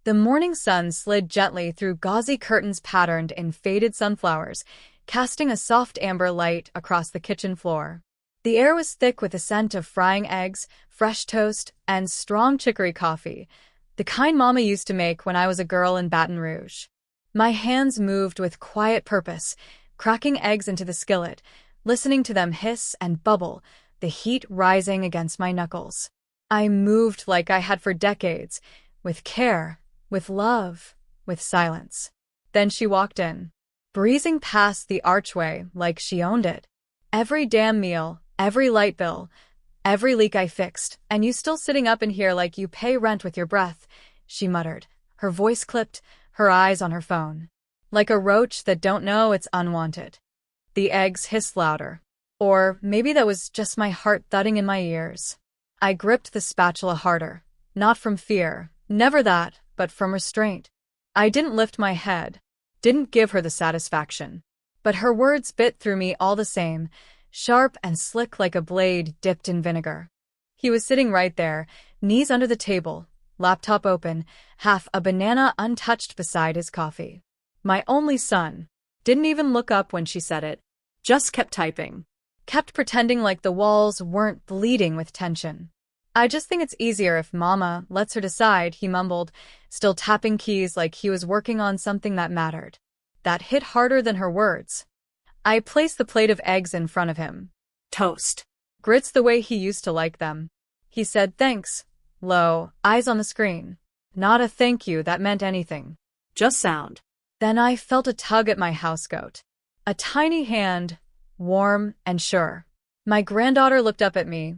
The morning sun slid gently through gauzy curtains patterned in faded sunflowers, casting a soft amber light across the kitchen floor. The air was thick with the scent of frying eggs, fresh toast, and strong chicory coffee, the kind Mama used to make when I was a girl in Baton Rouge. My hands moved with quiet purpose, cracking eggs into the skillet, listening to them hiss and bubble, the heat rising against my knuckles. I moved like I had for decades, with care, with love, with silence. Then she walked in, breezing past the archway like she owned it. Every damn meal, every light bill, every leak I fixed, and you still sitting up in here like you pay rent with your breath, she muttered, her voice clipped, her eyes on her phone. Like a roach that don't know it's unwanted. The eggs hissed louder. Or maybe that was just my heart thudding in my ears. I gripped the spatula harder, not from fear, never that, but from restraint. I didn't lift my head, didn't give her the satisfaction. But her words bit through me all the same, sharp and slick like a blade dipped in vinegar. He was sitting right there, knees under the table, laptop open, half a banana untouched beside his coffee. My only son. Didn't even look up when she said it. Just kept typing. Kept pretending like the walls weren't bleeding with tension. I just think it's easier if Mama lets her decide, he mumbled, still tapping keys like he was working on something that mattered. That hit harder than her words. I placed the plate of eggs in front of him. Toast. Grits the way he used to like them. He said thanks, low, eyes on the screen. Not a thank you that meant anything. Just sound. Then I felt a tug at my housecoat. A tiny hand, warm and sure. My granddaughter looked up at me,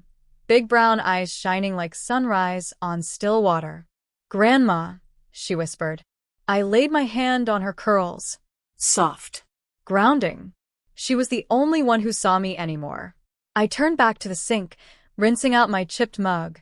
big brown eyes shining like sunrise on still water. Grandma, she whispered. I laid my hand on her curls. Soft. Grounding. She was the only one who saw me anymore. I turned back to the sink, rinsing out my chipped mug,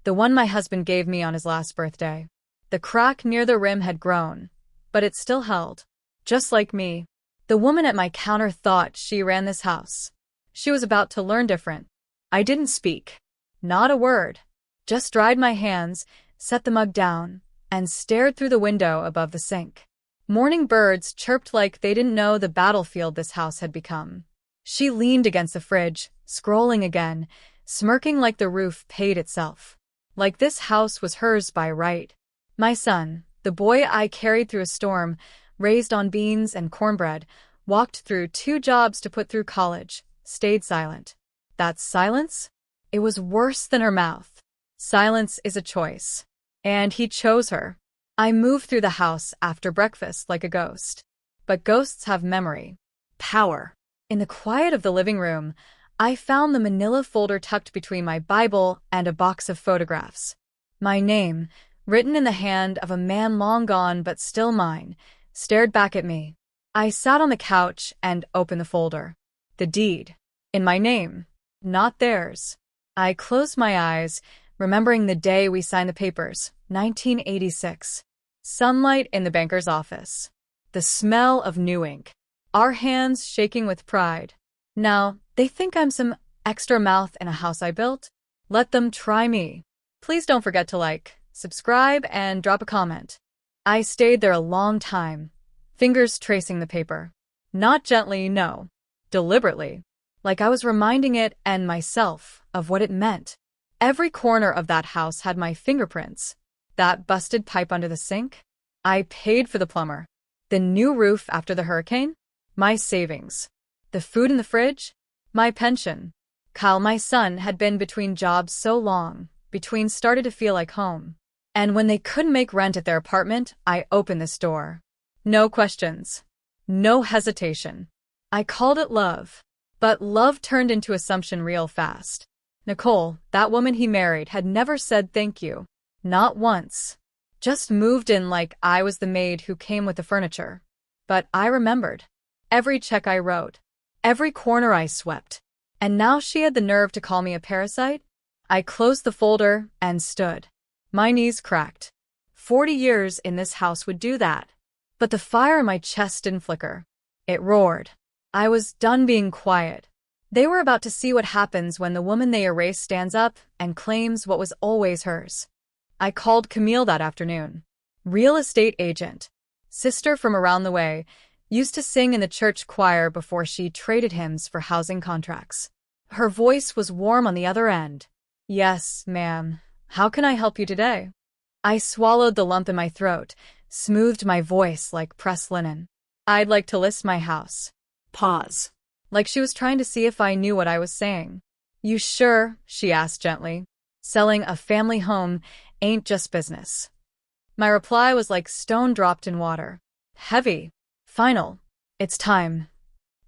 the one my husband gave me on his last birthday. The crack near the rim had grown, but it still held. Just like me. The woman at my counter thought she ran this house. She was about to learn different. I didn't speak. Not a word. Just dried my hands, set the mug down, and stared through the window above the sink. Morning birds chirped like they didn't know the battlefield this house had become. She leaned against the fridge, scrolling again, smirking like the roof paid itself. Like this house was hers by right. My son, the boy I carried through a storm, raised on beans and cornbread, walked through 2 jobs to put through college, stayed silent. That silence? It was worse than her mouth. Silence is a choice. And he chose her. I moved through the house after breakfast like a ghost. But ghosts have memory. Power. In the quiet of the living room, I found the manila folder tucked between my Bible and a box of photographs. My name, written in the hand of a man long gone but still mine, stared back at me. I sat on the couch and opened the folder. The deed. In my name. Not theirs. I closed my eyes, remembering the day we signed the papers, 1986. Sunlight in the banker's office. The smell of new ink. Our hands shaking with pride. Now, they think I'm some extra mouth in a house I built? Let them try me. Please don't forget to like, subscribe, and drop a comment. I stayed there a long time, fingers tracing the paper. Not gently, no. Deliberately. Like I was reminding it and myself of what it meant. Every corner of that house had my fingerprints. That busted pipe under the sink? I paid for the plumber. The new roof after the hurricane? My savings. The food in the fridge? My pension. Kyle, my son, had been between jobs so long, between started to feel like home. And when they couldn't make rent at their apartment, I opened this door. No questions. No hesitation. I called it love. But love turned into assumption real fast. Nicole, that woman he married, had never said thank you. Not once. Just moved in like I was the maid who came with the furniture. But I remembered. Every check I wrote. Every corner I swept. And now she had the nerve to call me a parasite? I closed the folder and stood. My knees cracked. 40 years in this house would do that. But the fire in my chest didn't flicker. It roared. I was done being quiet. They were about to see what happens when the woman they erased stands up and claims what was always hers. I called Camille that afternoon. Real estate agent. Sister from around the way. Used to sing in the church choir before she traded hymns for housing contracts. Her voice was warm on the other end. Yes, ma'am. How can I help you today? I swallowed the lump in my throat, smoothed my voice like pressed linen. I'd like to list my house. Pause. Like she was trying to see if I knew what I was saying. You sure? She asked gently. Selling a family home ain't just business. My reply was like stone dropped in water. Heavy. Final. It's time.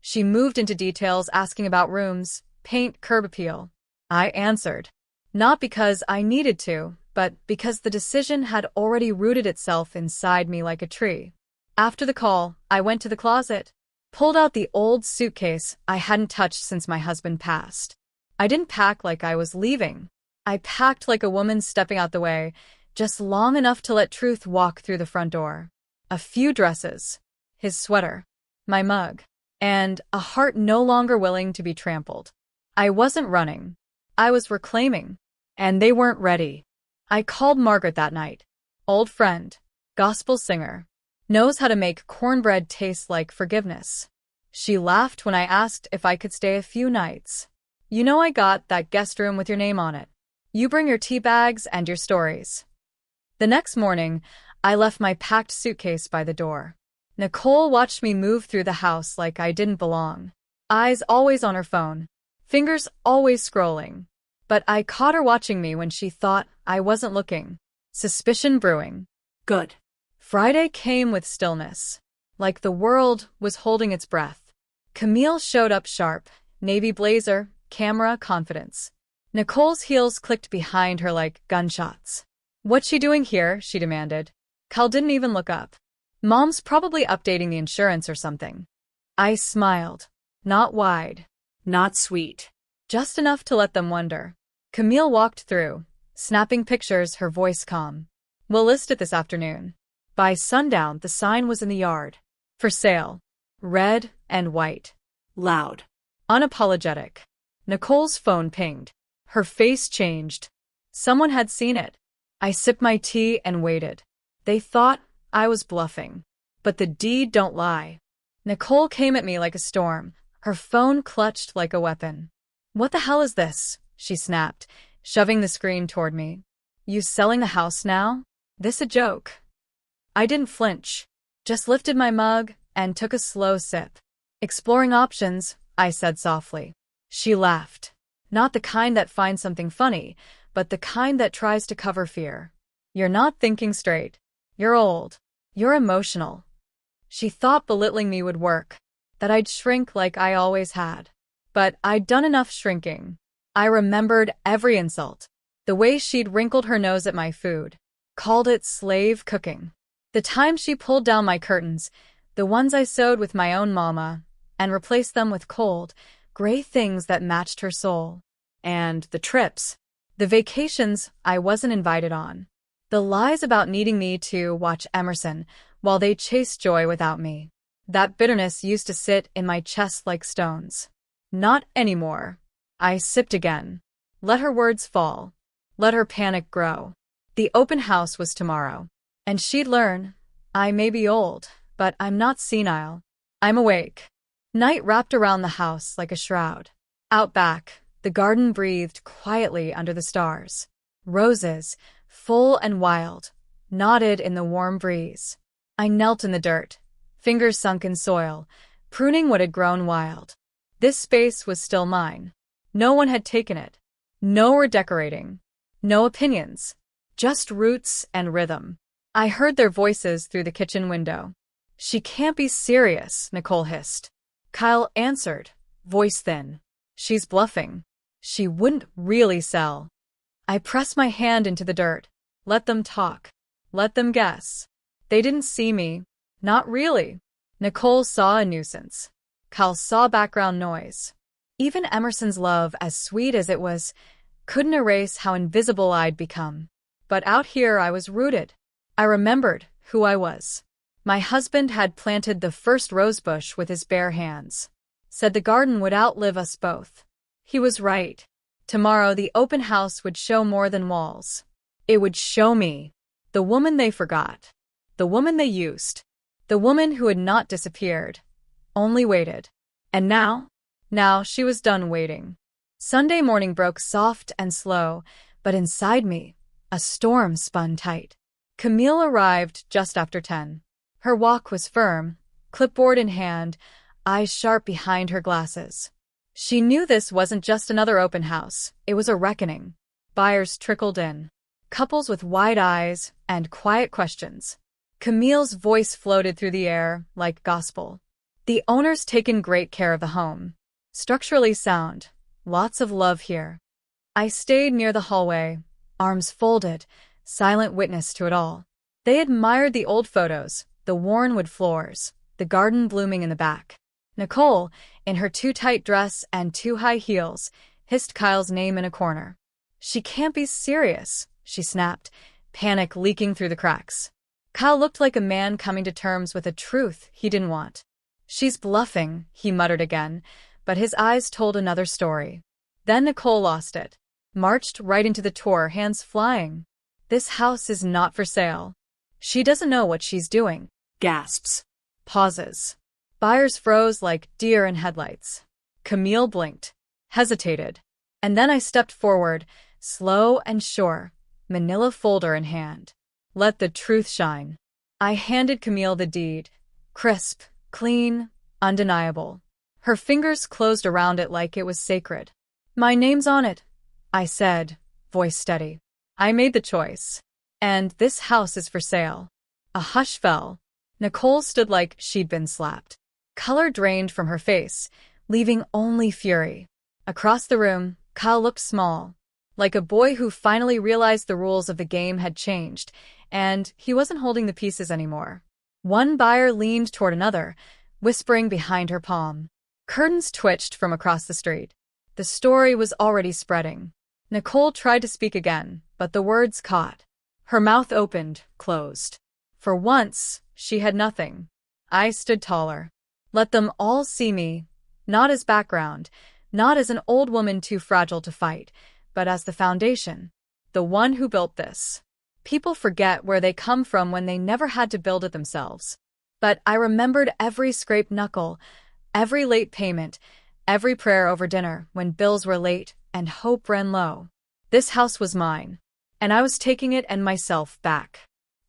She moved into details, asking about rooms, paint, curb appeal. I answered. Not because I needed to, but because the decision had already rooted itself inside me like a tree. After the call, I went to the closet, pulled out the old suitcase I hadn't touched since my husband passed. I didn't pack like I was leaving. I packed like a woman stepping out the way, just long enough to let truth walk through the front door. A few dresses, his sweater, my mug, and a heart no longer willing to be trampled. I wasn't running. I was reclaiming. And they weren't ready. I called Margaret that night. Old friend, gospel singer, knows how to make cornbread taste like forgiveness. She laughed when I asked if I could stay a few nights. You know I got that guest room with your name on it. You bring your tea bags and your stories. The next morning, I left my packed suitcase by the door. Nicole watched me move through the house like I didn't belong. Eyes always on her phone. Fingers always scrolling. But I caught her watching me when she thought I wasn't looking. Suspicion brewing. Good. Friday came with stillness. Like the world was holding its breath. Camille showed up sharp. Navy blazer, camera, confidence. Nicole's heels clicked behind her like gunshots. What's she doing here? She demanded. Cal didn't even look up. Mom's probably updating the insurance or something. I smiled. Not wide. Not sweet. Just enough to let them wonder. Camille walked through, snapping pictures, her voice calm. We'll list it this afternoon. By sundown, the sign was in the yard. For sale. Red and white. Loud. Unapologetic. Nicole's phone pinged. Her face changed. Someone had seen it. I sipped my tea and waited. They thought I was bluffing. But the deed don't lie. Nicole came at me like a storm, her phone clutched like a weapon. What the hell is this? She snapped, shoving the screen toward me. You selling the house now? This a joke? I didn't flinch, just lifted my mug and took a slow sip. Exploring options, I said softly. She laughed. Not the kind that finds something funny, but the kind that tries to cover fear. You're not thinking straight. You're old. You're emotional. She thought belittling me would work, that I'd shrink like I always had. But I'd done enough shrinking. I remembered every insult. The way she'd wrinkled her nose at my food. Called it slave cooking. The time she pulled down my curtains, the ones I sewed with my own mama, and replaced them with cold, gray things that matched her soul. And the trips. The vacations I wasn't invited on. The lies about needing me to watch Emerson while they chased joy without me. That bitterness used to sit in my chest like stones. Not anymore. I sipped again. Let her words fall. Let her panic grow. The open house was tomorrow. And she'd learn. I may be old, but I'm not senile. I'm awake. Night wrapped around the house like a shroud. Out back, the garden breathed quietly under the stars. Roses, full and wild, nodded in the warm breeze. I knelt in the dirt, fingers sunk in soil, pruning what had grown wild. This space was still mine. No one had taken it. No redecorating. No opinions. Just roots and rhythm. I heard their voices through the kitchen window. She can't be serious, Nicole hissed. Kyle answered, voice thin. She's bluffing. She wouldn't really sell. I pressed my hand into the dirt. Let them talk. Let them guess. They didn't see me. Not really. Nicole saw a nuisance. Kyle saw background noise. Even Emerson's love, as sweet as it was, couldn't erase how invisible I'd become. But out here I was rooted. I remembered who I was. My husband had planted the first rosebush with his bare hands. Said the garden would outlive us both. He was right. Tomorrow the open house would show more than walls. It would show me, the woman they forgot. The woman they used. The woman who had not disappeared. Only waited. And now? Now she was done waiting. Sunday morning broke soft and slow, but inside me, a storm spun tight. Camille arrived just after 10. Her walk was firm, clipboard in hand, eyes sharp behind her glasses. She knew this wasn't just another open house, it was a reckoning. Buyers trickled in. Couples with wide eyes and quiet questions. Camille's voice floated through the air like gospel. The owner's taken great care of the home. Structurally sound. Lots of love here. I stayed near the hallway, arms folded, silent witness to it all. They admired the old photos, the worn wood floors, the garden blooming in the back. Nicole, in her too tight dress and too high heels, hissed Kyle's name in a corner. She can't be serious, she snapped, panic leaking through the cracks. Kyle looked like a man coming to terms with a truth he didn't want. She's bluffing, he muttered again, but his eyes told another story. Then Nicole lost it. Marched right into the tour, hands flying. This house is not for sale. She doesn't know what she's doing. Gasps. Pauses. Buyers froze like deer in headlights. Camille blinked. Hesitated. And then I stepped forward, slow and sure, manila folder in hand. Let the truth shine. I handed Camille the deed. Crisp, clean, undeniable. Her fingers closed around it like it was sacred. My name's on it, I said, voice steady. I made the choice. And this house is for sale. A hush fell. Nicole stood like she'd been slapped. Color drained from her face, leaving only fury. Across the room, Kyle looked small, like a boy who finally realized the rules of the game had changed, and he wasn't holding the pieces anymore. One buyer leaned toward another, whispering behind her palm. Curtains twitched from across the street. The story was already spreading. Nicole tried to speak again, but the words caught. Her mouth opened, closed. For once, she had nothing. I stood taller. Let them all see me, not as background, not as an old woman too fragile to fight, but as the foundation, the one who built this. People forget where they come from when they never had to build it themselves. But I remembered every scraped knuckle, every late payment, every prayer over dinner when bills were late and hope ran low. This house was mine, and I was taking it and myself back.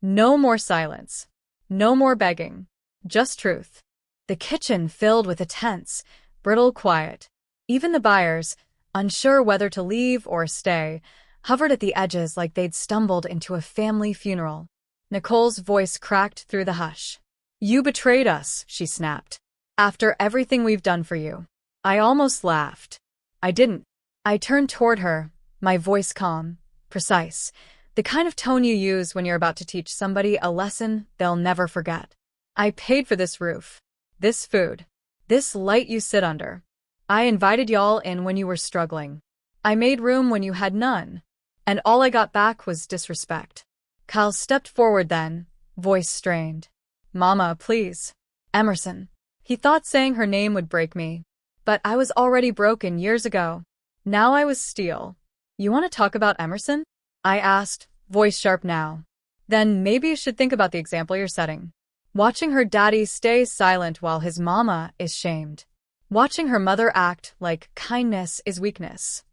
No more silence. No more begging. Just truth. The kitchen filled with a tense, brittle quiet. Even the buyers, unsure whether to leave or stay, hovered at the edges like they'd stumbled into a family funeral. Nicole's voice cracked through the hush. You betrayed us, she snapped. After everything we've done for you. I almost laughed. I didn't. I turned toward her, my voice calm, precise, the kind of tone you use when you're about to teach somebody a lesson they'll never forget. I paid for this roof, this food, this light you sit under. I invited y'all in when you were struggling. I made room when you had none. And all I got back was disrespect. Kyle stepped forward then, voice strained. Mama, please. Emerson. He thought saying her name would break me. But I was already broken years ago. Now I was steel. You want to talk about Emerson? I asked, voice sharp now. Then maybe you should think about the example you're setting. Watching her daddy stay silent while his mama is shamed. Watching her mother act like kindness is weakness.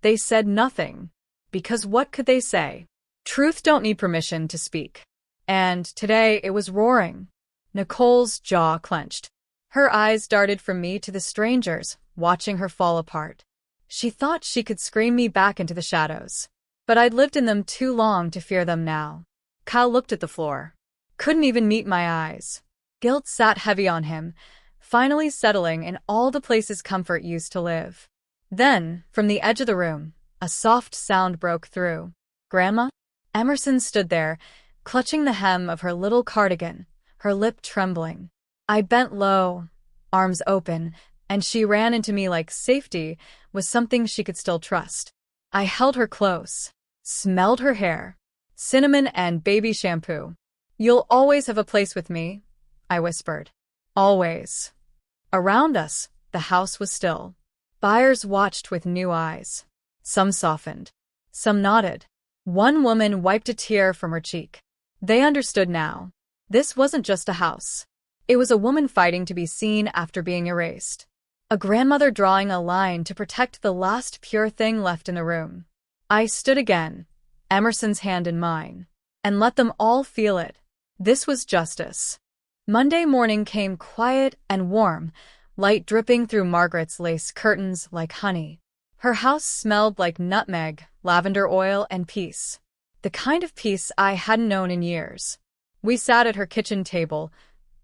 They said nothing. Because what could they say? Truth don't need permission to speak. And today it was roaring. Nicole's jaw clenched. Her eyes darted from me to the strangers, watching her fall apart. She thought she could scream me back into the shadows. But I'd lived in them too long to fear them now. Kyle looked at the floor. Couldn't even meet my eyes. Guilt sat heavy on him, finally settling in all the places comfort used to live. Then, from the edge of the room, a soft sound broke through. Grandma? Emerson stood there, clutching the hem of her little cardigan, her lip trembling. I bent low, arms open, and she ran into me like safety was something she could still trust. I held her close, smelled her hair, cinnamon and baby shampoo. You'll always have a place with me, I whispered. Always. Around us, the house was still. Buyers watched with new eyes. Some softened. Some nodded. One woman wiped a tear from her cheek. They understood now. This wasn't just a house. It was a woman fighting to be seen after being erased. A grandmother drawing a line to protect the last pure thing left in the room. I stood again, Emerson's hand in mine, and let them all feel it. This was justice. Monday morning came quiet and warm, light dripping through Margaret's lace curtains like honey. Her house smelled like nutmeg, lavender oil, and peace. The kind of peace I hadn't known in years. We sat at her kitchen table,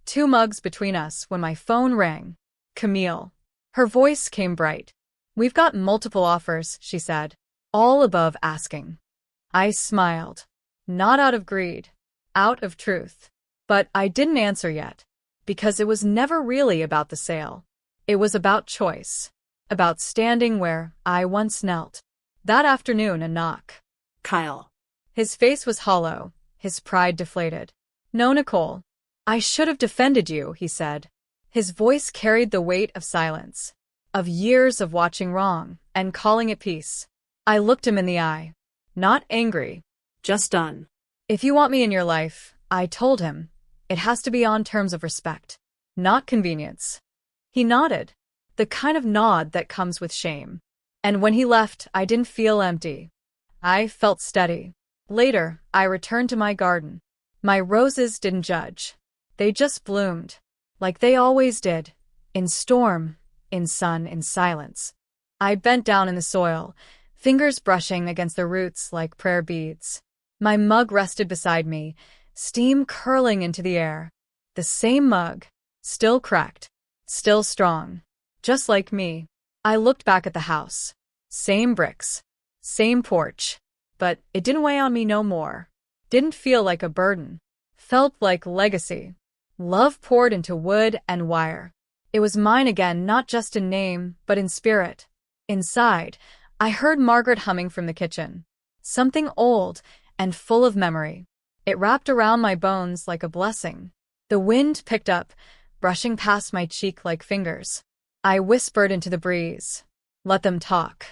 2 mugs between us, when my phone rang. Camille. Her voice came bright. "We've got multiple offers," she said, "all above asking." I smiled. Not out of greed, out of truth. But I didn't answer yet, because it was never really about the sale. It was about choice, about standing where I once knelt. That afternoon, a knock. Kyle. His face was hollow, his pride deflated. "No, Nicole. I should have defended you," he said. His voice carried the weight of silence, of years of watching wrong and calling it peace. I looked him in the eye. Not angry. Just done. "If you want me in your life," I told him, "it has to be on terms of respect, not convenience." He nodded, the kind of nod that comes with shame. And when he left, I didn't feel empty. I felt steady. Later, I returned to my garden. My roses didn't judge. They just bloomed, like they always did, in storm, in sun, in silence. I bent down in the soil, fingers brushing against the roots like prayer beads. My mug rested beside me, steam curling into the air. The same mug, still cracked, still strong, just like me. I looked back at the house. Same bricks, same porch. But it didn't weigh on me no more. Didn't feel like a burden. Felt like legacy. Love poured into wood and wire. It was mine again, not just in name, but in spirit. Inside, I heard Margaret humming from the kitchen. Something old and full of memory. It wrapped around my bones like a blessing. The wind picked up, brushing past my cheek like fingers. I whispered into the breeze. Let them talk.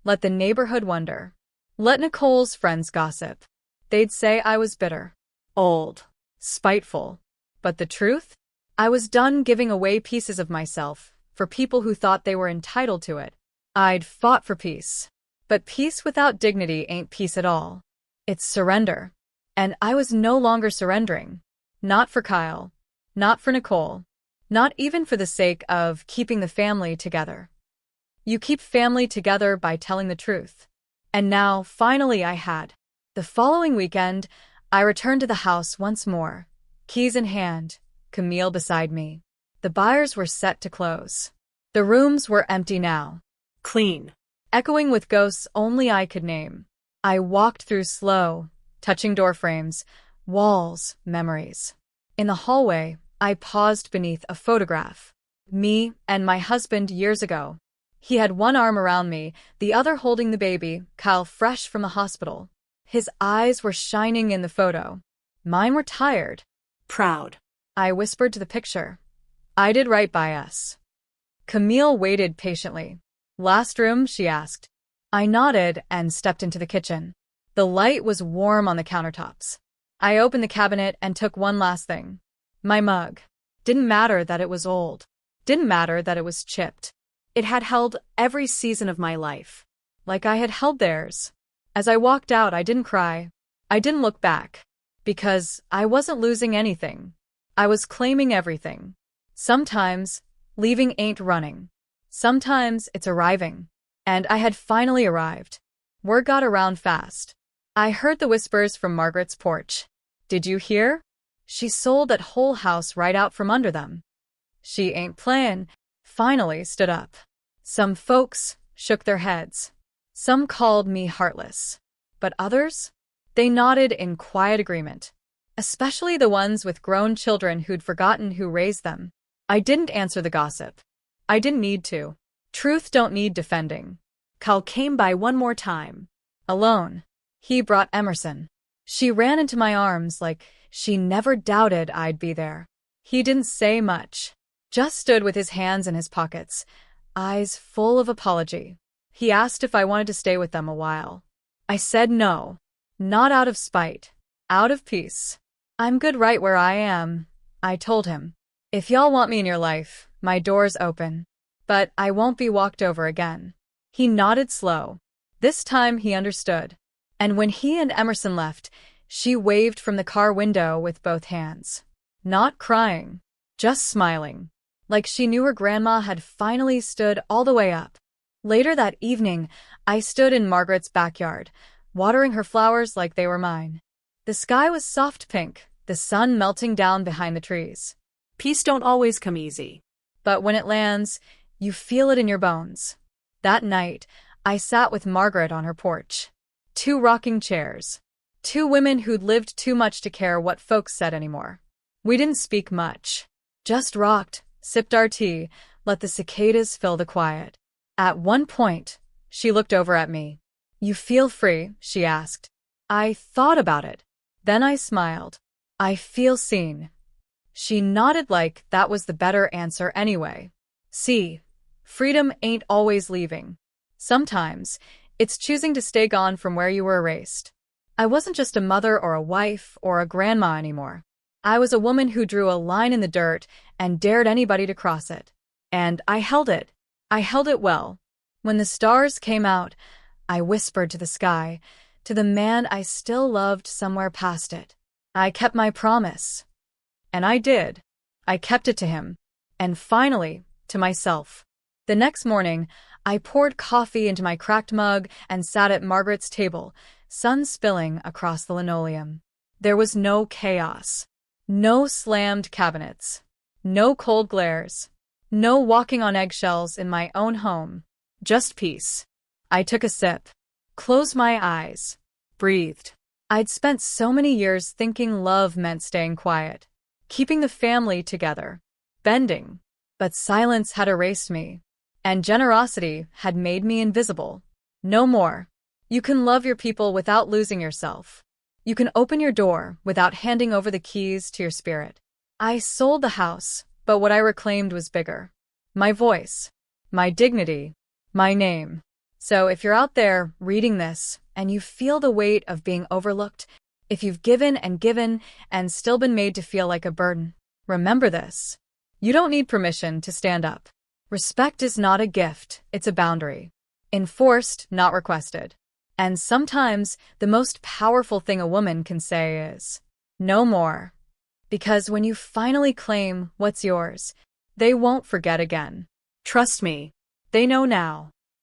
Let the neighborhood wonder. Let Nicole's friends gossip. They'd say I was bitter, old, spiteful. But the truth? I was done giving away pieces of myself for people who thought they were entitled to it. I'd fought for peace. But peace without dignity ain't peace at all. It's surrender. And I was no longer surrendering. Not for Kyle. Not for Nicole. Not even for the sake of keeping the family together. You keep family together by telling the truth. And now, finally, I had. The following weekend, I returned to the house once more, keys in hand, Camille beside me. The buyers were set to close. The rooms were empty now. Clean. Echoing with ghosts only I could name. I walked through slow, touching door frames, walls, memories. In the hallway, I paused beneath a photograph. Me and my husband years ago. He had one arm around me, the other holding the baby, Kyle, fresh from the hospital. His eyes were shining in the photo. Mine were tired. Proud. I whispered to the picture. I did right by us. Camille waited patiently. Last room, she asked. I nodded and stepped into the kitchen. The light was warm on the countertops. I opened the cabinet and took one last thing. My mug. Didn't matter that it was old. Didn't matter that it was chipped. It had held every season of my life, like I had held theirs. As I walked out, I didn't cry. I didn't look back, because I wasn't losing anything. I was claiming everything. Sometimes, leaving ain't running. Sometimes it's arriving. And I had finally arrived. Word got around fast. I heard the whispers from Margaret's porch. Did you hear? She sold that whole house right out from under them. She ain't playin'. Finally stood up. Some folks shook their heads. Some called me heartless. But others? They nodded in quiet agreement. Especially the ones with grown children who'd forgotten who raised them. I didn't answer the gossip. I didn't need to. Truth don't need defending. Kyle came by one more time. Alone. He brought Emerson. She ran into my arms like she never doubted I'd be there. He didn't say much. Just stood with his hands in his pockets, eyes full of apology. He asked if I wanted to stay with them a while. I said no. Not out of spite. Out of peace. I'm good right where I am, I told him. If y'all want me in your life, my door's open. But I won't be walked over again. He nodded slow. This time he understood. And when he and Emerson left, she waved from the car window with both hands. Not crying, just smiling, like she knew her grandma had finally stood all the way up. Later that evening, I stood in Margaret's backyard, watering her flowers like they were mine. The sky was soft pink, the sun melting down behind the trees. Peace don't always come easy. But when it lands, you feel it in your bones. That night, I sat with Margaret on her porch. 2 rocking chairs. 2 women who'd lived too much to care what folks said anymore. We didn't speak much. Just rocked, sipped our tea, let the cicadas fill the quiet. At one point, she looked over at me. You feel free, she asked. I thought about it. Then I smiled. I feel seen. She nodded like that was the better answer anyway. See, freedom ain't always leaving. Sometimes, it's choosing to stay gone from where you were erased. I wasn't just a mother or a wife or a grandma anymore. I was a woman who drew a line in the dirt and dared anybody to cross it. And I held it. I held it well. When the stars came out, I whispered to the sky, to the man I still loved somewhere past it. I kept my promise. And I did. I kept it to him. And finally, to myself. The next morning, I poured coffee into my cracked mug and sat at Margaret's table, sun spilling across the linoleum. There was no chaos. No slammed cabinets. No cold glares. No walking on eggshells in my own home. Just peace. I took a sip. Closed my eyes. Breathed. I'd spent so many years thinking love meant staying quiet. Keeping the family together. Bending. But silence had erased me. And generosity had made me invisible. No more. You can love your people without losing yourself. You can open your door without handing over the keys to your spirit. I sold the house, but what I reclaimed was bigger. My voice. My dignity. My name. So if you're out there reading this and you feel the weight of being overlooked, if you've given and still been made to feel like a burden, remember this. You don't need permission to stand up. Respect is not a gift, it's a boundary. Enforced, not requested. And sometimes the most powerful thing a woman can say is, no more. Because when you finally claim what's yours, they won't forget again. Trust me. They know now.